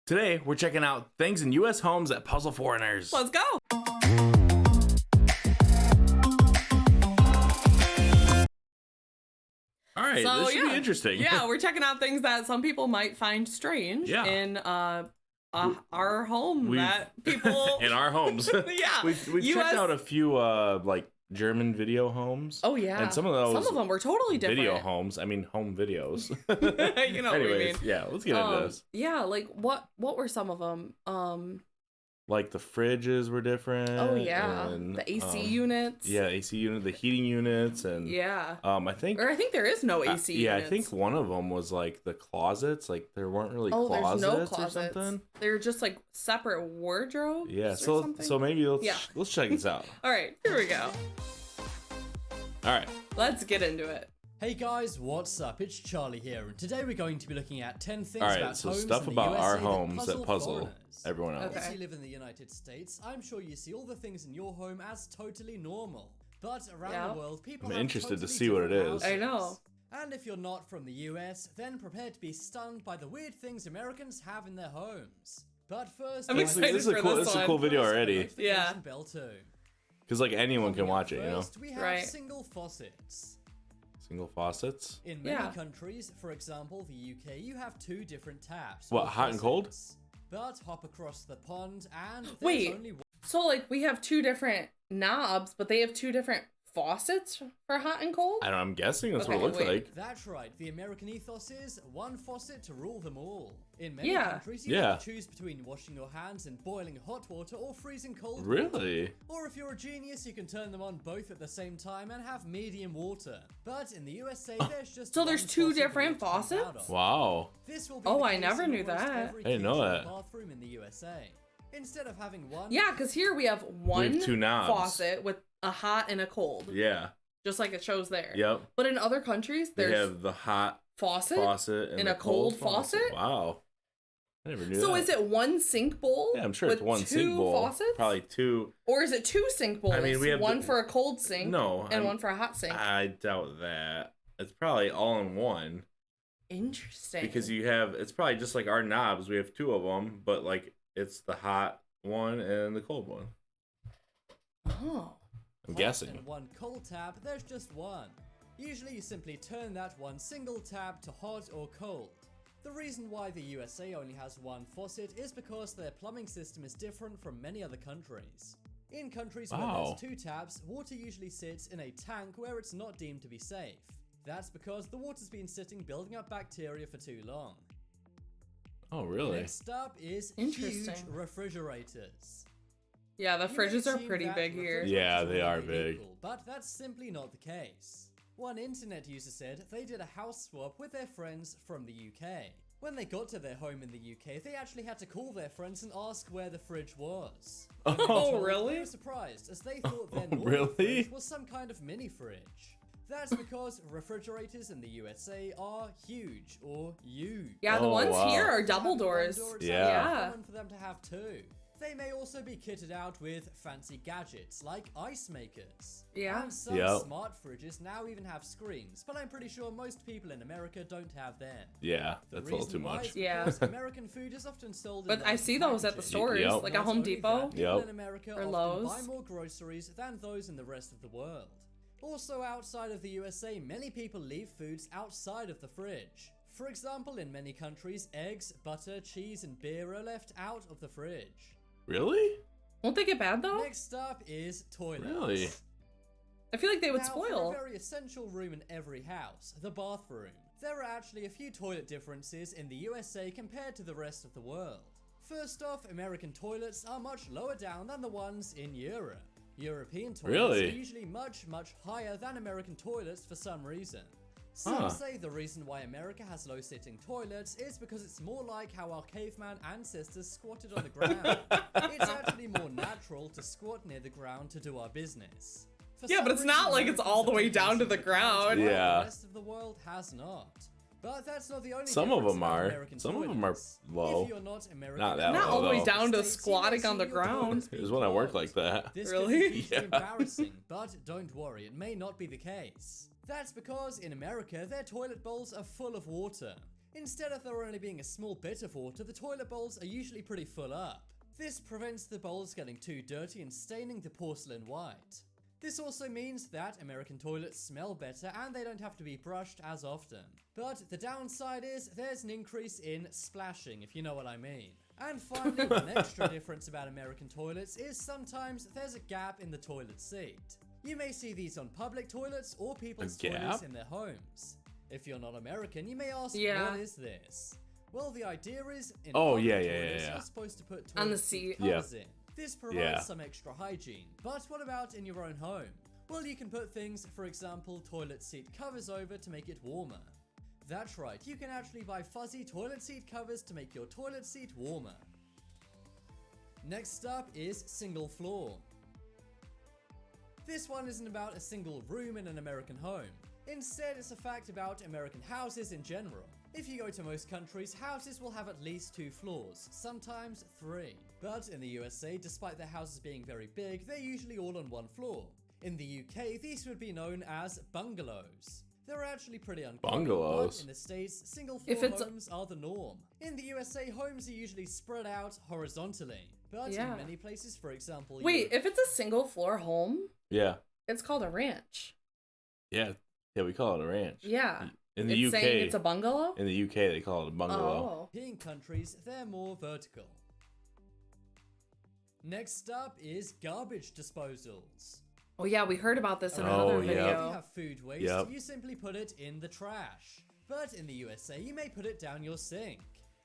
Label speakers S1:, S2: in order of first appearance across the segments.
S1: Today, we're checking out things in U.S. homes that puzzle foreigners.
S2: Let's go.
S1: All right,
S2: So,
S1: this should be interesting.
S2: Yeah, we're checking out things that some people might find strange in our home that people...
S1: in our homes.
S2: Yeah.
S1: We've checked out a few, like, German video homes.
S2: Oh, yeah.
S1: And some of them were totally different. Video homes. I mean, home videos.
S2: You know
S1: Anyways,
S2: what I mean.
S1: Yeah, let's get into this.
S2: Yeah, like, what were some of them?
S1: Like, the fridges were different.
S2: Oh, yeah.
S1: And,
S2: the AC units.
S1: Yeah, AC unit, the heating units, and...
S2: Yeah.
S1: I think
S2: there is no AC units.
S1: Yeah, I think one of them was, like, the closets. Like, there weren't really closets,
S2: there's no closets
S1: or something.
S2: They're just, like, separate wardrobes.
S1: Yeah, so maybe let's check this out.
S2: All right, here we go.
S1: All right.
S2: Let's get into it.
S3: Hey guys, what's up? It's Charlie here, and today we're going to be looking at 10 things
S1: about
S3: homes
S1: stuff
S3: in
S1: about
S3: the USA
S1: our homes that puzzle
S3: foreigners.
S1: everyone else.
S3: If you live in the United States, I'm sure you see all the things in your home as totally normal. But around the world, people
S1: I'm
S3: have
S1: interested to
S3: totally
S1: see what it
S3: different
S1: is.
S3: houses.
S2: I know.
S3: And if you're not from the US, then prepare to be stunned by the weird things Americans have in their homes. But first,
S2: I'm excited
S1: this is a cool video already.
S2: Yeah.
S3: Bell too.
S1: Because like anyone can watch it, you know.
S3: First, we have single faucets.
S1: Single faucets?
S3: In many countries, for example the UK, you have two different taps.
S1: What, hot and cold?
S3: But hop across the pond and
S2: wait,
S3: only one.
S2: So like we have two different knobs, but they have two different faucets for hot and cold?
S1: I'm guessing that's what it looks like.
S3: That's right. The American ethos is one faucet to rule them all. In many countries, you have to choose between washing your hands in boiling hot water or freezing cold water.
S1: Really?
S3: Or if you're a genius, you can turn them on both at the same time and have medium water. But in the USA, there's just
S2: so there's two different faucets?
S1: Wow.
S3: This will be
S2: I never knew that.
S1: I didn't know that.
S3: Bathroom in the USA. Instead of having one...
S2: Yeah, because here we have
S1: two knobs.
S2: Faucet with a hot and a cold.
S1: Yeah.
S2: Just like it shows there.
S1: Yep.
S2: But in other countries,
S1: they have the hot
S2: faucet
S1: and
S2: a cold faucet.
S1: Wow. I never knew that.
S2: So is it one sink bowl?
S1: Yeah, I'm sure it's one sink bowl.
S2: Faucets?
S1: Probably two.
S2: Or is it two sink bowls?
S1: I mean, we have
S2: one for a cold sink and one for a hot sink.
S1: I doubt that. It's probably all in one.
S2: Interesting.
S1: Because it's probably just like our knobs. We have two of them, but like it's the hot one and the cold one.
S2: Oh.
S1: I'm guessing.
S3: And one cold tap, there's just one. Usually you simply turn that one single tap to hot or cold. The reason why the USA only has one faucet is because their plumbing system is different from many other countries. In countries where there's two taps, water usually sits in a tank where it's not deemed to be safe. That's because the water's been sitting building up bacteria for too long.
S1: Oh, really?
S3: Next up is huge refrigerators.
S2: Yeah, the fridges are pretty big here.
S1: Yeah, they are big.
S3: But that's simply not the case. One internet user said they did a house swap with their friends from the UK. When they got to their home in the UK, they actually had to call their friends and ask where the fridge was.
S2: Oh, really?
S3: They were surprised, as they thought their normal fridge was some kind of mini fridge. That's because refrigerators in the USA are huge, or huge.
S2: Yeah, the ones here are double doors.
S3: Yeah. Common for them to have two. They may also be kitted out with fancy gadgets like ice makers.
S2: Yeah.
S3: And some smart fridges now even have screens, but I'm pretty sure most people in America don't have them.
S1: Yeah, that's a little too much.
S3: Yeah. American food is often sold
S2: but I see those at the stores, like at Home Depot
S3: in America
S2: or Lowe's.
S3: Buy more groceries than those in the rest of the world. Also outside of the USA, many people leave foods outside of the fridge. For example, in many countries, eggs, butter, cheese, and beer are left out of the fridge.
S1: Really?
S2: Won't they get bad though?
S3: Next up is toilets.
S1: Really?
S2: I feel like they would spoil.
S3: For a very essential room in every house, the bathroom. There are actually a few toilet differences in the USA compared to the rest of the world. First off, American toilets are much lower down than the ones in Europe. European toilets are usually much, much higher than American toilets for some reason. Some say the reason why America has low-sitting toilets is because it's more like how our caveman ancestors squatted on the ground. It's actually more natural to squat near the ground to do our business.
S2: Yeah, but it's not like it's all the way down to the ground.
S1: Yeah.
S3: The rest of the world has not. But that's not the only
S1: Some of them are.
S3: American
S1: Some
S3: toilets.
S1: of them are low.
S3: If you're not American,
S1: Not that
S2: Not
S1: low,
S2: all the way
S1: though.
S2: down to squatting on the ground.
S1: It was when I worked like that.
S3: This
S2: Really?
S3: Can be embarrassing, but don't worry, it may not be the case. That's because in America, their toilet bowls are full of water. Instead of there only being a small bit of water, the toilet bowls are usually pretty full up. This prevents the bowls getting too dirty and staining the porcelain white. This also means that American toilets smell better and they don't have to be brushed as often. But the downside is there's an increase in splashing, if you know what I mean. And finally, one extra difference about American toilets is sometimes there's a gap in the toilet seat. You may see these on public toilets or people's toilets in their homes. If you're not American, you may ask, what is this? Well, the idea is in toilets, you're supposed to put toilet
S2: on the seat
S3: covers in. This provides some extra hygiene. But what about in your own home? Well, you can put things, for example, toilet seat covers over to make it warmer. That's right, you can actually buy fuzzy toilet seat covers to make your toilet seat warmer. Next up is single floor. This one isn't about a single room in an American home. Instead, it's a fact about American houses in general. If you go to most countries, houses will have at least 2 floors, sometimes 3. But in the USA, despite their houses being very big, they're usually all on 1 floor. In the UK, these would be known as bungalows. They're actually pretty uncommon, but in the States, single-floor homes are the norm. In the USA, homes are usually spread out horizontally. But in many places, for example...
S2: Wait, if it's a single-floor home?
S1: Yeah.
S2: It's called a ranch.
S1: Yeah, we call it a ranch.
S2: Yeah.
S1: In the UK...
S2: saying it's a bungalow?
S1: In the UK, they call it a bungalow.
S3: Oh. In countries, they're more vertical. Next up is garbage disposals.
S2: Oh yeah, we heard about this in another video.
S3: If you have food waste, you simply put it in the trash. But in the USA, you may put it down your sink.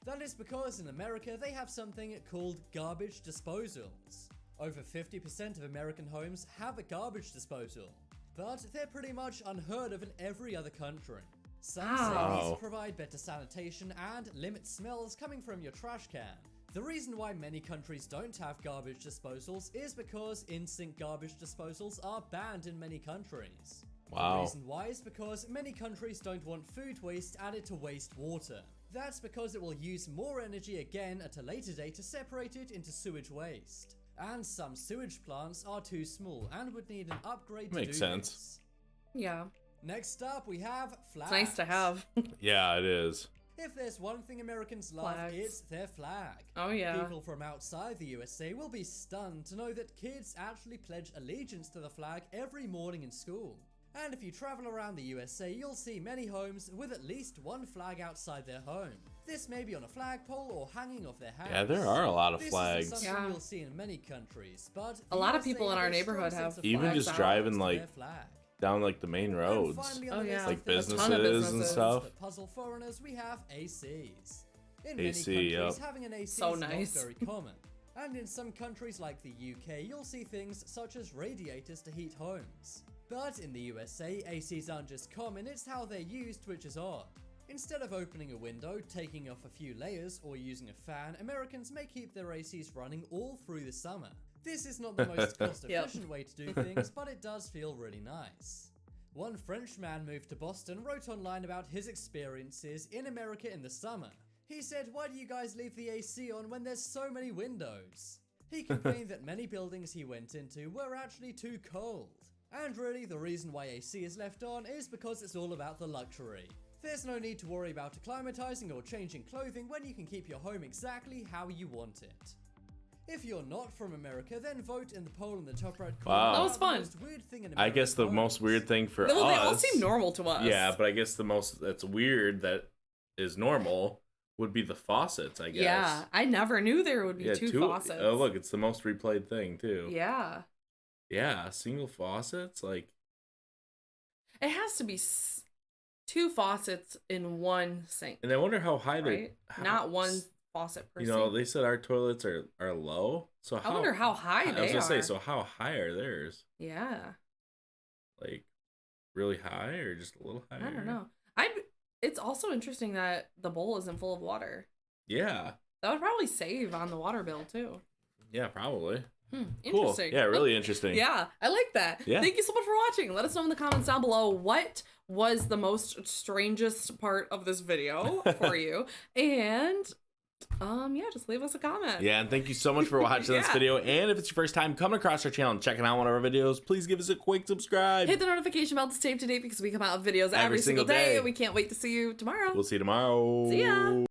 S3: That is because in America, they have something called garbage disposals. Over 50% of American homes have a garbage disposal. But they're pretty much unheard of in every other country. Some say these provide better sanitation and limit smells coming from your trash can. The reason why many countries don't have garbage disposals is because in-sink garbage disposals are banned in many countries. The reason why is because many countries don't want food waste added to wastewater. That's because it will use more energy again at a later date to separate it into sewage waste. And some sewage plants are too small and would need an upgrade to do this.
S2: Yeah.
S3: Next up, we have flags.
S2: It's nice to have.
S1: Yeah, it is.
S3: If there's one thing Americans love, it's their flag.
S2: Oh yeah.
S3: People from outside the USA will be stunned to know that kids actually pledge allegiance to the flag every morning in school. And if you travel around the USA, you'll see many homes with at least one flag outside their home. This may be on a flagpole or hanging off their house.
S1: Yeah, there are a lot of flags.
S3: This is something you'll see in many countries, but
S2: a lot of people in our neighborhood have
S1: even just driving like down like the main roads. Like businesses and stuff.
S3: Puzzle foreigners, we have ACs. In
S1: AC,
S3: many countries, having an AC is not very common. And in some countries like the UK, you'll see things such as radiators to heat homes. But in the USA, ACs aren't just common, it's how they're used, which is odd. Instead of opening a window, taking off a few layers, or using a fan, Americans may keep their ACs running all through the summer. This is not the most cost-efficient way to do things, but it does feel really nice. One French man moved to Boston wrote online about his experiences in America in the summer. He said, "Why do you guys leave the AC on when there's so many windows?" He complained that many buildings he went into were actually too cold. And really, the reason why AC is left on is because it's all about the luxury. There's no need to worry about acclimatizing or changing clothing when you can keep your home exactly how you want it. If you're not from America, then vote in the poll in the top right corner.
S1: Wow.
S2: That was fun.
S1: I guess the most weird thing for us...
S2: They all seem normal to us.
S1: Yeah, but I guess the most that's weird that is normal would be the faucets, I guess.
S2: Yeah, I never knew there would be two faucets.
S1: Oh, look, it's the most replayed thing, too.
S2: Yeah.
S1: Yeah, single faucets, like...
S2: It has to be 2 faucets in one sink.
S1: And I wonder how high they're...
S2: Not one faucet per sink.
S1: You know, they said our toilets are low. So
S2: I wonder how high they are.
S1: I was going to say, so how high are theirs?
S2: Yeah.
S1: Like, really high or just a little higher?
S2: I don't know. It's also interesting that the bowl isn't full of water.
S1: Yeah.
S2: That would probably save on the water bill, too.
S1: Yeah, probably.
S2: Interesting.
S1: Cool. Yeah, really interesting.
S2: Yeah, I like that.
S1: Yeah.
S2: Thank you so much for watching. Let us know in the comments down below what was the most strangest part of this video for you. And Yeah, just leave us a comment.
S1: Yeah, and thank you so much for watching this video. And if it's your first time coming across our channel and checking out one of our videos, please give us a quick subscribe.
S2: Hit the notification bell to stay up to date because we come out with videos every single day. And we can't wait to see you tomorrow.
S1: We'll see you tomorrow.
S2: See ya.